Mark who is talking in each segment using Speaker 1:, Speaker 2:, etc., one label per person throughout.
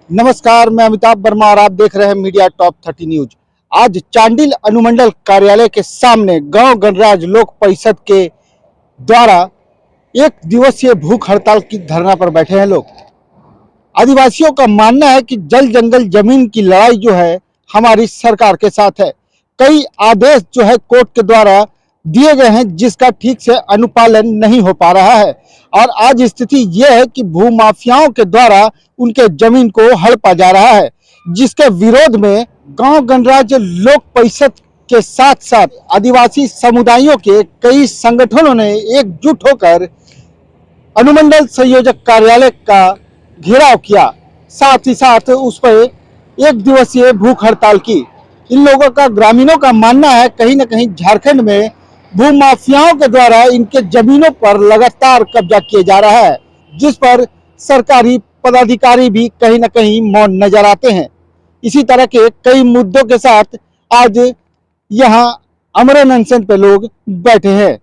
Speaker 1: नमस्कार, मैं अमिताभ वर्मा और आप देख रहे हैं मीडिया टॉप 30 न्यूज। आज चांडिल अनुमंडल कार्यालय के सामने गांव गणराज लोक परिषद के द्वारा एक दिवसीय भूख हड़ताल की धरना पर बैठे हैं लोग। आदिवासियों का मानना है कि जल जंगल जमीन की लड़ाई जो है हमारी सरकार के साथ है। कई आदेश जो है कोर्ट के द्वारा दिए गए हैं जिसका ठीक से अनुपालन नहीं हो पा रहा है और आज स्थिति यह है कि भूमाफियाओं के द्वारा उनके जमीन को हड़पा जा रहा है, जिसके विरोध में गांव गणराज लोक परिषद के साथ साथ आदिवासी समुदायों के कई संगठनों ने एकजुट होकर अनुमंडल संयोजक कार्यालय का घेराव किया, साथ ही साथ उस पर एक दिवसीय भूख हड़ताल की। इन लोगों का, ग्रामीणों का मानना है कहीं न कहीं झारखंड में भूमाफियाओं के द्वारा इनके जमीनों पर लगातार कब्जा किया जा रहा है, जिस पर सरकारी पदाधिकारी भी कहीं न कहीं मौन नजर आते हैं। इसी तरह के कई मुद्दों के साथ आज यहां अमरण अनशन पे लोग बैठे हैं।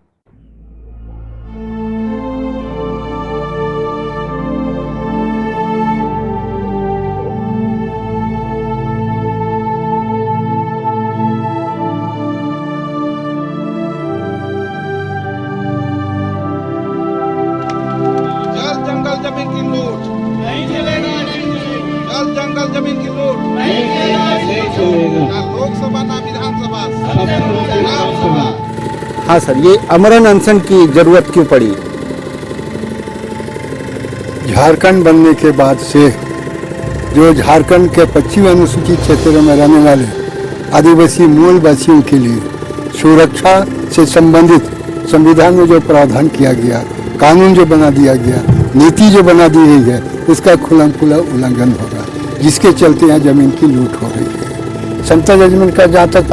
Speaker 2: जमीन की लूट नहीं चलेगा, जल जंगल जमीन की लूट नहीं चलेगा, ना लोकसभा ना विधानसभा।
Speaker 1: हाँ सर, ये अमरण अनशन की जरूरत क्यों पड़ी?
Speaker 3: झारखंड बनने के बाद से जो झारखंड के पश्चिमी अनुसूचित क्षेत्रों में रहने वाले आदिवासी मूल वासियों के लिए सुरक्षा से संबंधित संविधान में जो प्रावधान किया गया, कानून जो बना दिया गया, नीति जो बना दी गई है, उसका खुला उल्लंघन हो रहा है, जिसके चलते यहाँ जमीन की लूट हो रही है। समता जजमेंट का जहाँ तक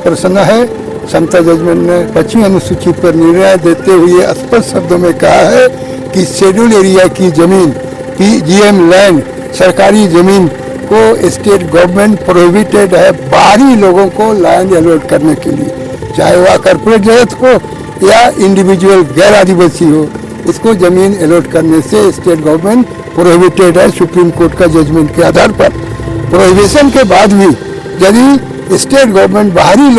Speaker 3: प्रश्न है, समता जजमेंट ने पश्चिमी अनुसूचित पर निर्णय देते हुए स्पष्ट शब्दों में कहा है कि शेड्यूल एरिया की जमीन PGM लैंड, सरकारी जमीन को स्टेट गवर्नमेंट प्रोहिबिटेड है बाहरी लोगों को लैंड अलॉट करने के लिए, चाहे वह कॉर्पोरेट जगत हो या इंडिविजुअल गैर आदिवासी हो, उसको जमीन अलॉट करने से स्टेट गवर्नमेंट प्रोहिबिटेड है। सुप्रीम कोर्ट का जजमेंट के आधार पर प्रोहिबिशन के बाद भी यदि स्टेट गवर्नमेंट बाहरी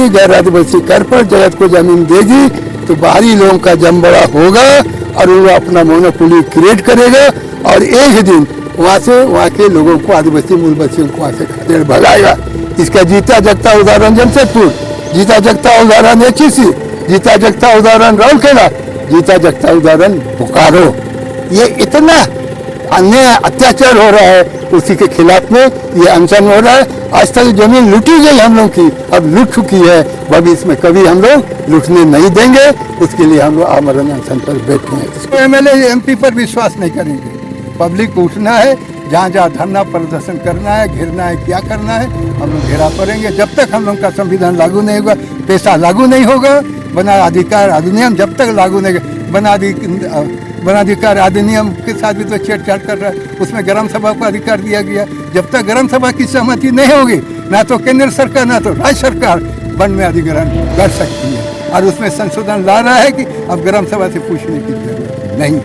Speaker 3: गैर आदिवासी कॉर्पोरेट जगत को जमीन देगी तो बाहरी लोगों का जमबड़ा होगा और वो अपना मोनोपोली क्रिएट करेगा और एक ही दिन वहाँ के लोगों को, आदिवासी मूल वासियों को वहाँ से खदेड़ भगाएगा। इसका जीता जगता उदाहरण जमशेदपुर, जीता जगता उदाहरण HEC, जीता जगता उदाहरण राउरकेला, जीता जगता उदाहरण बोकारो। ये इतना अन्याय अत्याचार हो रहा है, उसी के खिलाफ में ये अनशन हो रहा है। आज तक जमीन लूटी गई हम लोग की, अब लूट चुकी है, भविष्य में कभी हम लोग लूटने नहीं देंगे। उसके लिए हम लोग आमरण अनशन पर बैठे हैं। MLA MP पर विश्वास नहीं करेंगे। पब्लिक को उठना है, जहाँ जहाँ धरना प्रदर्शन करना है, घेरना है, क्या करना है, हम लोग घेरा करेंगे। जब तक हम लोग का संविधान लागू नहीं होगा, पैसा लागू नहीं होगा, वनाधिकार अधिनियम जब तक लागू नहीं, वनाधिकार अधिनियम के साथ भी तो छेड़छाड़ कर रहा है, उसमें ग्राम सभा को अधिकार दिया गया। जब तक ग्राम सभा की सहमति नहीं होगी, ना तो केंद्र सरकार ना तो राज्य सरकार वन में अधिग्रहण कर सकती है। और उसमें संशोधन ला रहा है कि अब ग्राम सभा से पूछने की जरूरत नहीं।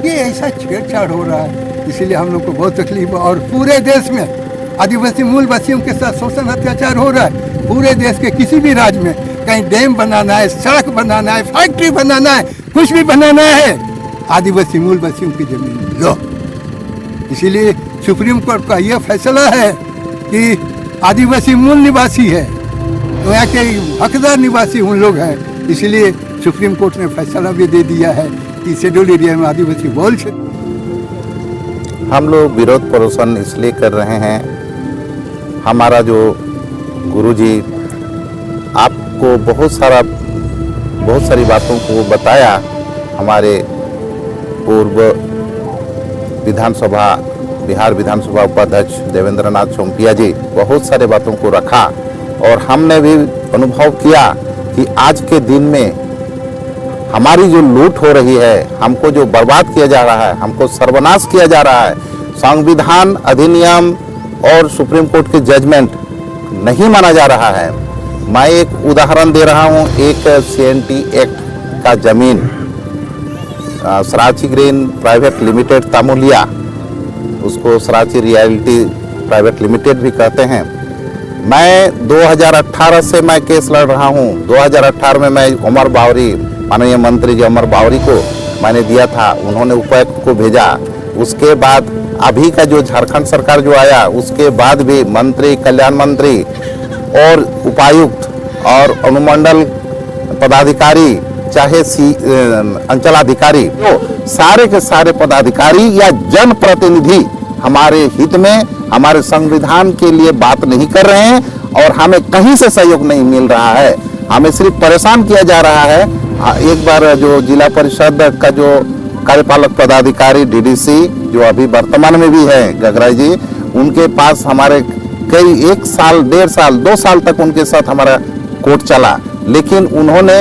Speaker 3: ये ऐसा छेड़छाड़ हो रहा है, इसीलिए हम लोग को बहुत तकलीफ है। और पूरे देश में आदिवासी मूल वासियों के साथ शोषण अत्याचार हो रहा है। पूरे देश के किसी भी राज्य में कहीं डैम बनाना है, सड़क बनाना है, फैक्ट्री बनाना है, कुछ भी बनाना है, आदिवासी मूल वासियों की जमीन लो। इसीलिए सुप्रीम कोर्ट का यह फैसला है कि आदिवासी मूल निवासी है, तो यहाँ के हकदार निवासी उन लोग हैं। इसीलिए सुप्रीम कोर्ट ने फैसला भी दे दिया है कि शेड्यूल एरिया में आदिवासी बहुल क्षेत्र।
Speaker 4: हम लोग विरोध प्रदर्शन इसलिए कर रहे हैं, हमारा जो गुरुजी आपको बहुत सारी बातों को बताया, हमारे पूर्व बिहार विधानसभा उपाध्यक्ष देवेंद्र नाथ चौंपिया जी बहुत सारे बातों को रखा और हमने भी अनुभव किया कि आज के दिन में हमारी जो लूट हो रही है, हमको जो बर्बाद किया जा रहा है, हमको सर्वनाश किया जा रहा है, संविधान अधिनियम और सुप्रीम कोर्ट के जजमेंट नहीं माना जा रहा है। मैं एक उदाहरण दे रहा हूं, एक CNT एक्ट का जमीन सराची ग्रीन प्राइवेट लिमिटेड तामुलिया, उसको सराची रियल्टी प्राइवेट लिमिटेड भी कहते हैं। मैं 2018 से मैं केस लड़ रहा हूं। 2018 में मैं उमर बावरी, माननीय मंत्री जी उमर बावरी को मैंने दिया था, उन्होंने उपायुक्त को भेजा। उसके बाद अभी का जो झारखंड सरकार जो आया, उसके बाद भी मंत्री, कल्याण मंत्री और उपायुक्त और अनुमंडल पदाधिकारी, चाहे अंचलाधिकारी, तो सारे के सारे पदाधिकारी या जनप्रतिनिधि हमारे हित में, हमारे संविधान के लिए बात नहीं कर रहे हैं और हमें कहीं से सहयोग नहीं मिल रहा है। हमें सिर्फ परेशान किया जा रहा है। एक बार जो जिला परिषद का जो कार्यपालक पदाधिकारी डीडीसी, जो अभी वर्तमान में भी है गगराई जी, उनके पास हमारे कई 1 साल, 1.5 साल, 2 साल तक उनके साथ हमारा कोर्ट चला, लेकिन उन्होंने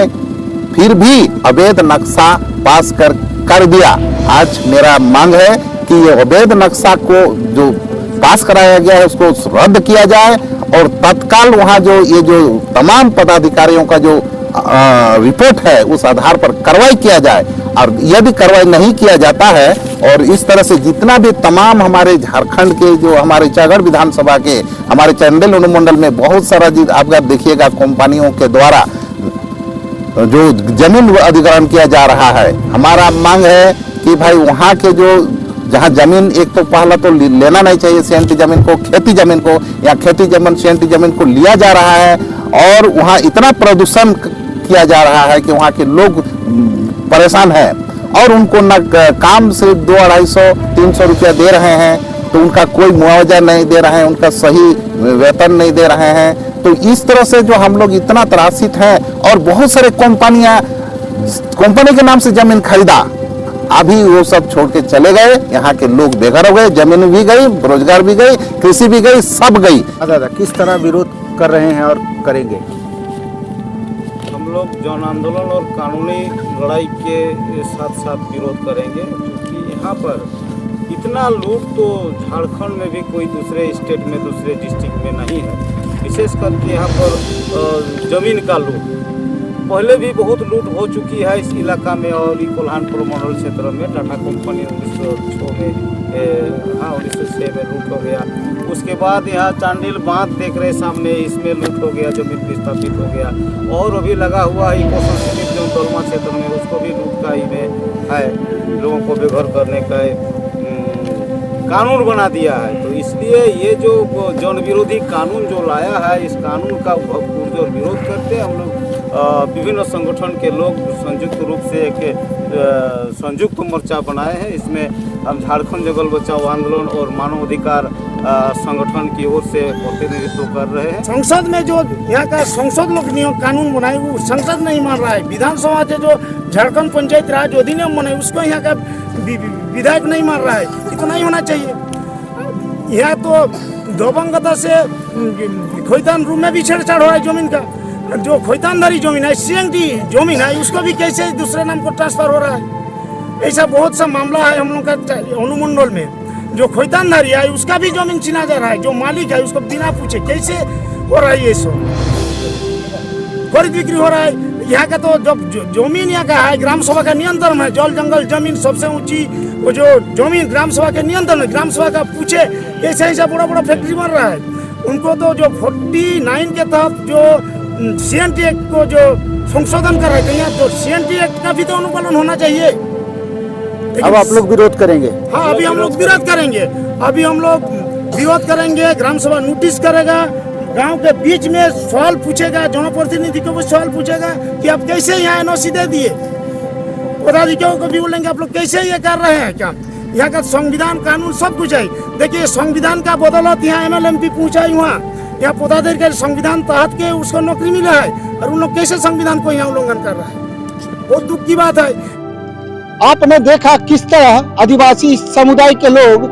Speaker 4: फिर भी अवैध नक्शा पास कर दिया। आज मेरा मांग है कि ये अवैध नक्शा को जो पास कराया गया है उसको रद्द किया जाए और तत्काल वहाँ जो ये जो तमाम पदाधिकारियों का जो रिपोर्ट है उस आधार पर कार्रवाई किया जाए। और यदि कार्रवाई नहीं किया जाता है और इस तरह से जितना भी तमाम हमारे झारखंड के जो हमारे चागड़ विधानसभा के हमारे चांडिल अनुमंडल में बहुत सारा आप देखिएगा कंपनियों के द्वारा जो जमीन अधिग्रहण किया जा रहा है। हमारा मांग है कि भाई वहाँ के जो जहाँ जमीन, एक तो पहला तो लेना नहीं चाहिए सीएनटी जमीन को, खेती जमीन को, या खेती जमीन सीएनटी जमीन को लिया जा रहा है और वहाँ इतना प्रदूषण किया जा रहा है कि वहाँ के लोग परेशान हैं और उनको न काम सिर्फ 200-250-300 रुपया दे रहे हैं, तो उनका कोई मुआवजा नहीं दे रहे हैं, उनका सही वेतन नहीं दे रहे हैं। तो इस तरह से जो हम लोग इतना त्रासित हैं और बहुत सारे कंपनी के नाम से जमीन खरीदा, अभी वो सब छोड़ के चले गए। यहाँ के लोग बेघर हो गए, जमीन भी गई, रोजगार भी गई, कृषि भी गई, सब गई।
Speaker 1: दादा किस तरह विरोध कर रहे हैं और करेंगे?
Speaker 2: हम लोग जन आंदोलन और कानूनी लड़ाई के साथ साथ विरोध करेंगे, क्योंकि यहाँ पर इतना लूट तो झारखंड में भी कोई दूसरे स्टेट में, दूसरे डिस्ट्रिक्ट में नहीं है। विशेष करके यहाँ पर जमीन का लूट पहले भी बहुत लूट हो चुकी है इस इलाका में और कोल्हानपुर मंडल क्षेत्र में। टाटा कंपनी 1906 में 1906 में लूट हो गया। उसके बाद यहाँ चांडिल बांध देख रहे सामने, इसमें लूट हो गया, जमीन विस्थापित हो गया। और अभी लगा हुआ है इको संस्कृति जो दलमा क्षेत्र में, उसको भी लूट का ही में है, लोगों को बेघर करने का कानून बना दिया है। तो इसलिए ये जो जन विरोधी कानून जो लाया है, इस कानून का पुरजोर विरोध करते हम लोग विभिन्न संगठन के लोग संयुक्त रूप से एक संयुक्त मोर्चा बनाए हैं। इसमें हम झारखंड जंगल बचाओ आंदोलन और मानव अधिकार संगठन की ओर से प्रतिनिधित्व कर रहे हैं।
Speaker 5: संसद में जो यहाँ का संसद लोग नियम कानून बनाए वो संसद नहीं मान रहा है। विधानसभा से जो झारखंड पंचायत राज अधिनियम बनाए उसको यहाँ का विधायक नहीं मान रहा है। ये तो नहीं होना चाहिए। यहाँ तो दबंगता से खोइतान रूम में भी छेड़छाड़ हो रहा है जमीन का। जो खोइतानदारी जमीन है, सीएनटी जमीन है, उसको भी कैसे दूसरे नाम को ट्रांसफर हो रहा है। ऐसा बहुत सा मामला है हम लोग का अनुमंडल में। जो खोइतानदारी है उसका भी जमीन छीना जा रहा है, जो मालिक है उसको बिना पूछे कैसे हो रहा है। ये सब खरीद बिक्री हो रहा है। यहाँ का तो जब जमीन यहाँ का है, ग्राम सभा का नियंत्रण है। जल जंगल जमीन सबसे ऊंची वो जो जमीन ग्राम सभा के नियंत्रण है। ग्राम सभा का पूछे ऐसा ऐसा बड़ा बड़ा फैक्ट्री बन रहा है। उनको तो जो 49 के तहत जो सीएनटी एक्ट को जो संशोधन कर रहे हैं, तो सीएनटी एक्ट का भी तो अनुपालन होना चाहिए।
Speaker 1: अब आप लोग विरोध करेंगे?
Speaker 5: हाँ, अभी हम लोग विरोध करेंगे। अभी हम लोग विरोध करेंगे। ग्राम सभा नोटिस करेगा, गांव के बीच में सवाल पूछेगा, जनप्रतिनिधि को भी सवाल पूछेगा कि आप कैसे यहाँ एनओसी दे दिए। पदाधिकारियों को भी बोलेंगे आप लोग कैसे ये कर रहे हैं क्या। यहाँ का संविधान कानून सब कुछ है। देखिए संविधान का बदौलत यहाँ एमएलएमपी पहुँचा है। यहाँ पदाधिकारी संविधान तहत के उसको नौकरी मिला है और उन लोग कैसे संविधान को यहाँ उल्लंघन कर रहा है। बहुत दुख की बात है।
Speaker 1: आपने देखा किस तरह आदिवासी समुदाय के लोग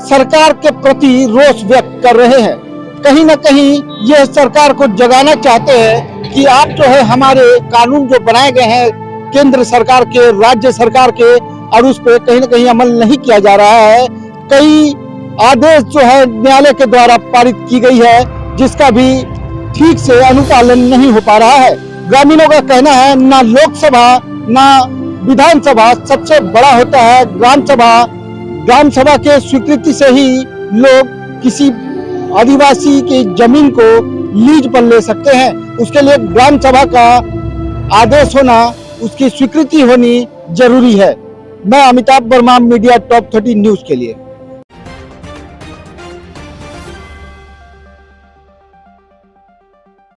Speaker 1: सरकार के प्रति रोष व्यक्त कर रहे हैं। कहीं न कहीं ये सरकार को जगाना चाहते हैं कि आप जो है हमारे कानून जो बनाए गए हैं केंद्र सरकार के, राज्य सरकार के, और उस पर कहीं न कहीं अमल नहीं किया जा रहा है। कई आदेश जो है न्यायालय के द्वारा पारित की गई है जिसका भी ठीक से अनुपालन नहीं हो पा रहा है। ग्रामीणों का कहना है ना लोकसभा ना विधानसभा सबसे बड़ा होता है। ग्राम सभा के स्वीकृति से ही लोग किसी आदिवासी की जमीन को लीज पर ले सकते हैं। उसके लिए ग्राम सभा का आदेश होना, उसकी स्वीकृति होनी जरूरी है। मैं Amitabh Verma, media top 30 news के लिए।